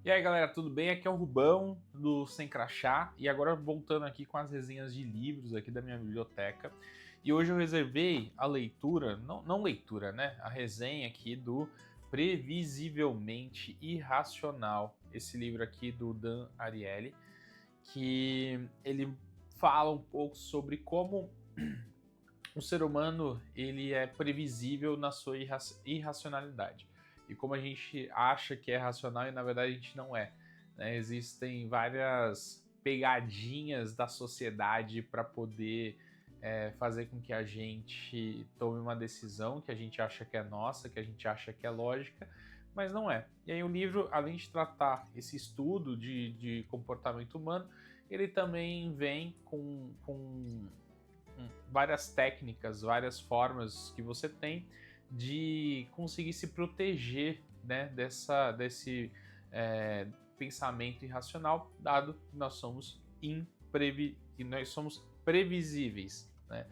E aí galera, tudo bem? Aqui é o Rubão do Sem Crachá e agora voltando aqui com as resenhas de livros aqui da minha biblioteca. E hoje eu reservei a leitura, não leitura, né? A resenha aqui do Previsivelmente Irracional, esse livro aqui do Dan Ariely, que ele fala um pouco sobre como o ser humano ele é previsível na sua irracionalidade. E como a gente acha que é racional e na verdade a gente não é. Né? Existem várias pegadinhas da sociedade para poder fazer com que a gente tome uma decisão que a gente acha que é nossa, que a gente acha que é lógica, mas não é. E aí o livro, além de tratar esse estudo de comportamento humano, ele também vem com várias técnicas, várias formas que você tem de conseguir se proteger, né, desse pensamento irracional, dado que nós somos que nós somos previsíveis, né?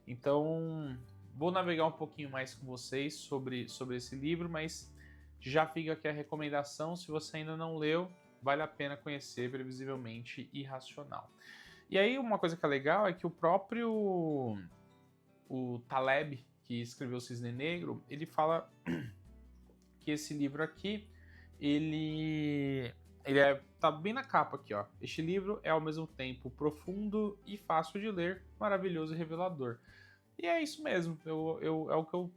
Então, vou navegar um pouquinho mais com vocês sobre esse livro, mas já fica aqui a recomendação, se você ainda não leu, vale a pena conhecer Previsivelmente Irracional. E aí uma coisa que é legal é que o Taleb, que escreveu o Cisne Negro, ele fala que esse livro aqui, tá bem na capa aqui, ó. Este livro é ao mesmo tempo profundo e fácil de ler, maravilhoso e revelador. E é isso mesmo, é o que eu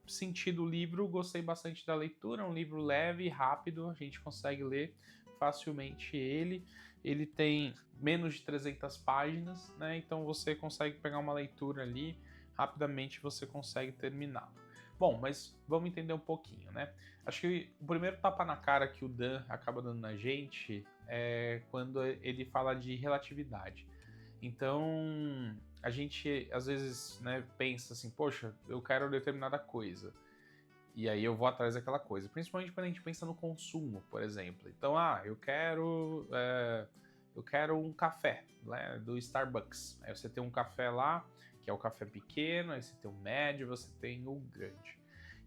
senti do livro, gostei bastante da leitura, é um livro leve e rápido, a gente consegue ler facilmente ele. Ele tem menos de 300 páginas, né? Então você consegue pegar uma leitura ali, rapidamente você consegue terminá-lo. Bom, mas vamos entender um pouquinho, né? Acho que o primeiro tapa na cara que o Dan acaba dando na gente é quando ele fala de relatividade. Então, a gente às vezes, né, pensa assim, poxa, eu quero determinada coisa. E aí eu vou atrás daquela coisa. Principalmente quando a gente pensa no consumo, por exemplo. Então, eu quero um café, né, do Starbucks. Aí você tem um café lá, que é o café pequeno, aí você tem o médio, você tem o grande.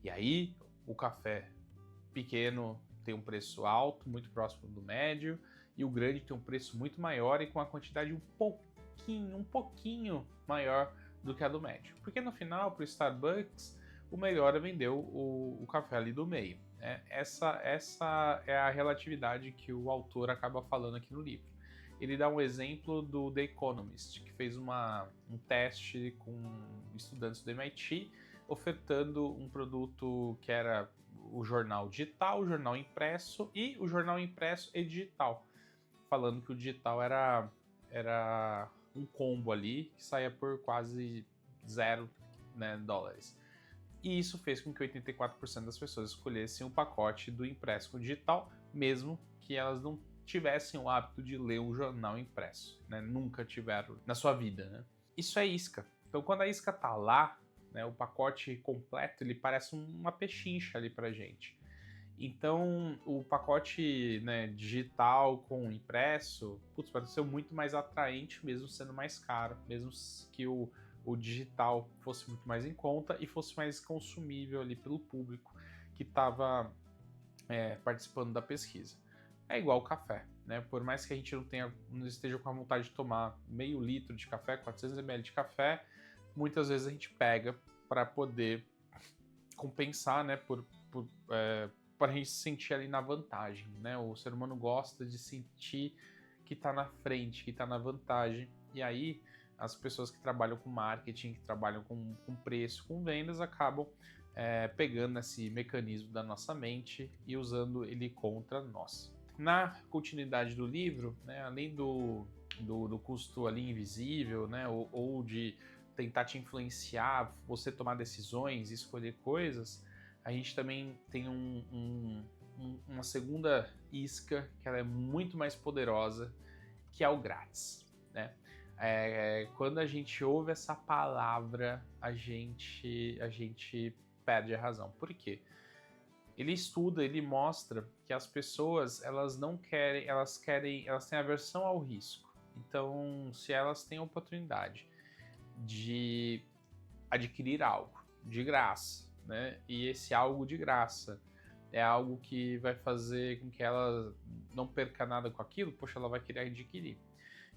E aí o café pequeno tem um preço alto, muito próximo do médio, e o grande tem um preço muito maior e com a quantidade um pouquinho maior do que a do médio. Porque no final, para o Starbucks, o melhor é vender o café ali do meio. Né? Essa é a relatividade que o autor acaba falando aqui no livro. Ele dá um exemplo do The Economist, que fez um teste com estudantes do MIT, ofertando um produto que era o jornal digital, o jornal impresso e o jornal impresso e digital, falando que o digital era um combo ali que saía por quase zero, né, dólares. E isso fez com que 84% das pessoas escolhessem o pacote do impresso com digital, mesmo que elas não tivessem o hábito de ler um jornal impresso, né? Nunca tiveram na sua vida, né? Isso é isca. Então, quando a isca tá lá, né, o pacote completo, ele parece uma pechincha ali pra gente. Então, o pacote, né, digital com impresso, pareceu muito mais atraente, mesmo sendo mais caro, mesmo que o digital fosse muito mais em conta e fosse mais consumível ali pelo público que estava participando da pesquisa. É igual o café, né? Por mais que a gente não esteja com a vontade de tomar meio litro de café, 400 ml de café, muitas vezes a gente pega para poder compensar, né? Para a gente se sentir ali na vantagem, né? O ser humano gosta de sentir que está na frente, que está na vantagem. E aí as pessoas que trabalham com marketing, que trabalham com preço, com vendas, acabam pegando esse mecanismo da nossa mente e usando ele contra nós. Na continuidade do livro, né, além do custo ali invisível, né, ou de tentar te influenciar, você tomar decisões, escolher coisas, a gente também tem uma segunda isca que ela é muito mais poderosa, que é o grátis, né? Quando a gente ouve essa palavra, a gente perde a razão. Por quê? Ele mostra que as pessoas, elas têm aversão ao risco. Então, se elas têm a oportunidade de adquirir algo de graça, né? E esse algo de graça é algo que vai fazer com que elas não perca nada com aquilo, poxa, ela vai querer adquirir.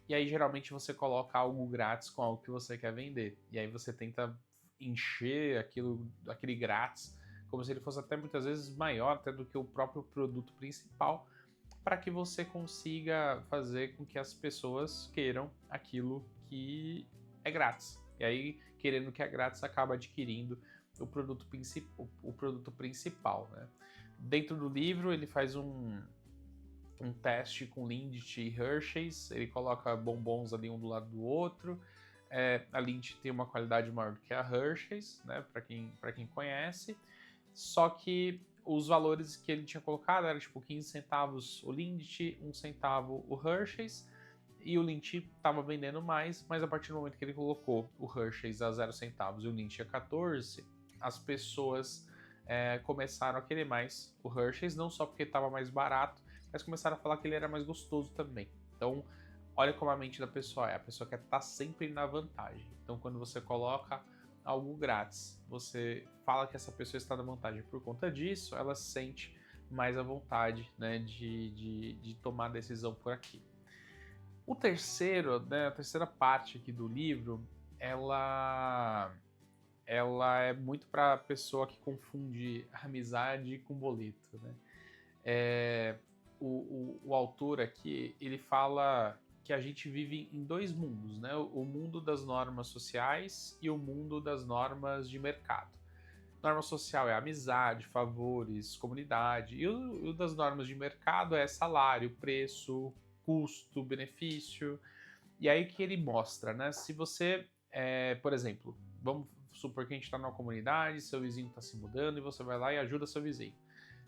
E aí, geralmente, você coloca algo grátis com algo que você quer vender. E aí você tenta encher aquele grátis, como se ele fosse até muitas vezes maior até do que o próprio produto principal, para que você consiga fazer com que as pessoas queiram aquilo que é grátis. E aí, querendo que é grátis, acaba adquirindo o produto principal, né? Dentro do livro, ele faz um teste com Lindt e Hershey's, ele coloca bombons ali um do lado do outro. A Lindt tem uma qualidade maior do que a Hershey's, né, para quem conhece, só que os valores que ele tinha colocado eram tipo 15 centavos o Lindt, 1 centavo o Hershey's, e o Lindt estava vendendo mais, mas a partir do momento que ele colocou o Hershey's a 0 centavos e o Lindt a 14, as pessoas começaram a querer mais o Hershey's, não só porque estava mais barato, mas começaram a falar que ele era mais gostoso também. Então, olha como a mente da pessoa é. A pessoa quer estar sempre na vantagem. Então, quando você coloca algo grátis, você fala que essa pessoa está na vantagem por conta disso, ela se sente mais à vontade, né, de tomar a decisão por aqui. O terceiro, né, a terceira parte aqui do livro, ela é muito para a pessoa que confunde amizade com boleto, né? O autor aqui, ele fala que a gente vive em dois mundos, né? O mundo das normas sociais e o mundo das normas de mercado. Norma social é amizade, favores, comunidade, e o das normas de mercado é salário, preço, custo, benefício. E aí que ele mostra, né? Se você, por exemplo, vamos supor que a gente está numa comunidade, seu vizinho está se mudando e você vai lá e ajuda seu vizinho.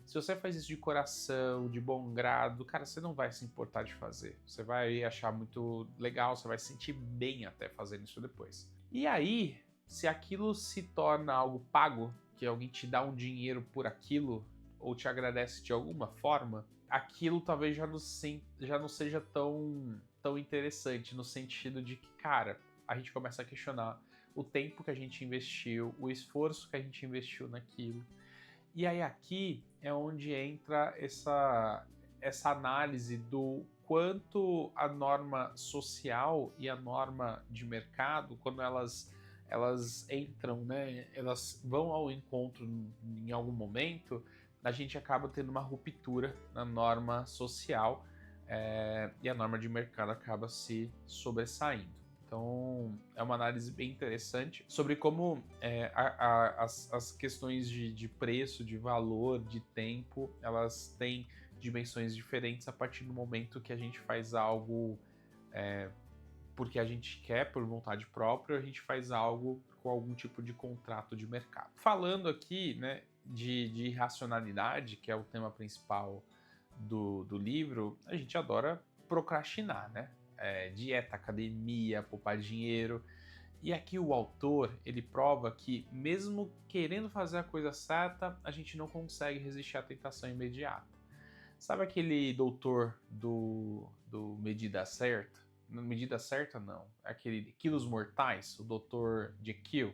Se você faz isso de coração, de bom grado, cara, você não vai se importar de fazer. Você vai achar muito legal, você vai se sentir bem até fazendo isso depois. E aí, se aquilo se torna algo pago, que alguém te dá um dinheiro por aquilo, ou te agradece de alguma forma, aquilo talvez já não seja tão interessante, no sentido de que, cara, a gente começa a questionar o tempo que a gente investiu, o esforço que a gente investiu naquilo. E aí aqui é onde entra essa análise do quanto a norma social e a norma de mercado, quando elas entram, né, elas vão ao encontro em algum momento, a gente acaba tendo uma ruptura na norma social e a norma de mercado acaba se sobressaindo. Então, é uma análise bem interessante sobre como as questões de preço, de valor, de tempo, elas têm dimensões diferentes a partir do momento que a gente faz algo porque a gente quer, por vontade própria, a gente faz algo com algum tipo de contrato de mercado. Falando aqui, né, de racionalidade, que é o tema principal do livro, a gente adora procrastinar, né? Dieta, academia, poupar dinheiro. E aqui o autor, ele prova que mesmo querendo fazer a coisa certa, a gente não consegue resistir à tentação imediata. Sabe aquele doutor do Medida Certa? Medida Certa não, aquele Quilos Mortais, o doutor Jekyll.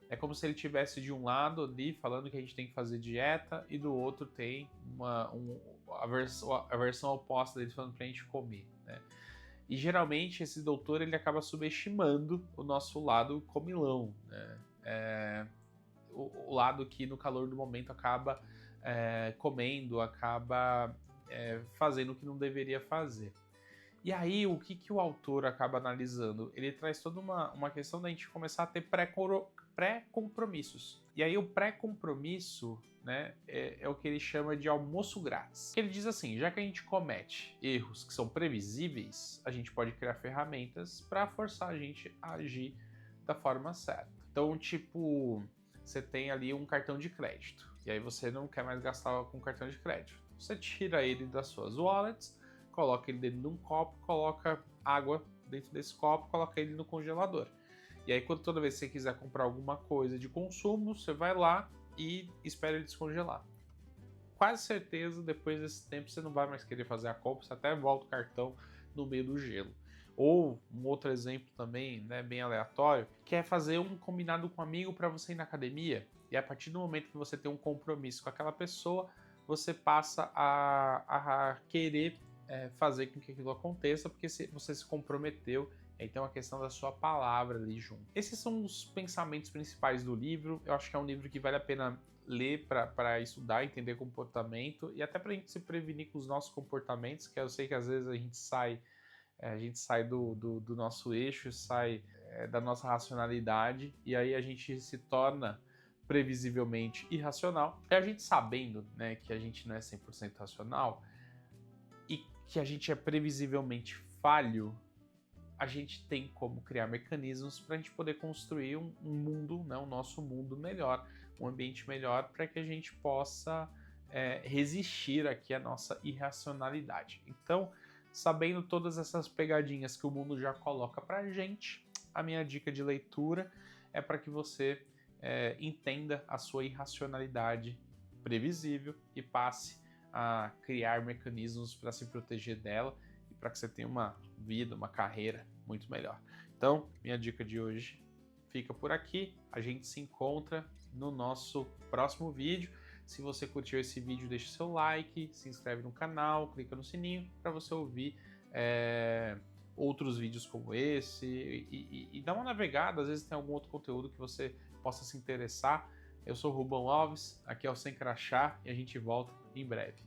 É como se ele tivesse de um lado ali falando que a gente tem que fazer dieta e do outro tem a versão oposta dele falando pra gente comer, né? E geralmente esse doutor ele acaba subestimando o nosso lado comilão, né? O lado que no calor do momento acaba comendo, acaba fazendo o que não deveria fazer. E aí o que o autor acaba analisando? Ele traz toda uma questão da gente começar a ter pré-compromissos. E aí o pré-compromisso, né, é o que ele chama de almoço grátis. Ele diz assim, já que a gente comete erros que são previsíveis, a gente pode criar ferramentas para forçar a gente a agir da forma certa. Então, tipo, você tem ali um cartão de crédito, e aí você não quer mais gastar com cartão de crédito. Você tira ele das suas wallets, coloca ele dentro de um copo, coloca água dentro desse copo, coloca ele no congelador. E aí, toda vez que você quiser comprar alguma coisa de consumo, você vai lá e espera ele descongelar. Quase certeza, depois desse tempo, você não vai mais querer fazer a compra, você até volta o cartão no meio do gelo. Ou um outro exemplo também, né, bem aleatório, que é fazer um combinado com um amigo para você ir na academia. E a partir do momento que você tem um compromisso com aquela pessoa, você passa a querer fazer com que aquilo aconteça, porque você se comprometeu. Então a questão da sua palavra ali junto. Esses são os pensamentos principais do livro. Eu acho que é um livro que vale a pena ler para estudar, entender comportamento e até para a gente se prevenir com os nossos comportamentos, que eu sei que às vezes a gente sai do nosso eixo, sai da nossa racionalidade e aí a gente se torna previsivelmente irracional. E a gente sabendo, né, que a gente não é 100% racional e que a gente é previsivelmente falho, a gente tem como criar mecanismos para a gente poder construir um mundo, né, o nosso mundo melhor, um ambiente melhor para que a gente possa resistir aqui à nossa irracionalidade. Então, sabendo todas essas pegadinhas que o mundo já coloca para a gente, a minha dica de leitura é para que você entenda a sua irracionalidade previsível e passe a criar mecanismos para se proteger dela para que você tenha uma vida, uma carreira muito melhor. Então, minha dica de hoje fica por aqui. A gente se encontra no nosso próximo vídeo. Se você curtiu esse vídeo, deixa seu like, se inscreve no canal, clica no sininho para você ouvir outros vídeos como esse e dá uma navegada. Às vezes tem algum outro conteúdo que você possa se interessar. Eu sou o Rubão Alves, aqui é o Sem Crachá e a gente volta em breve.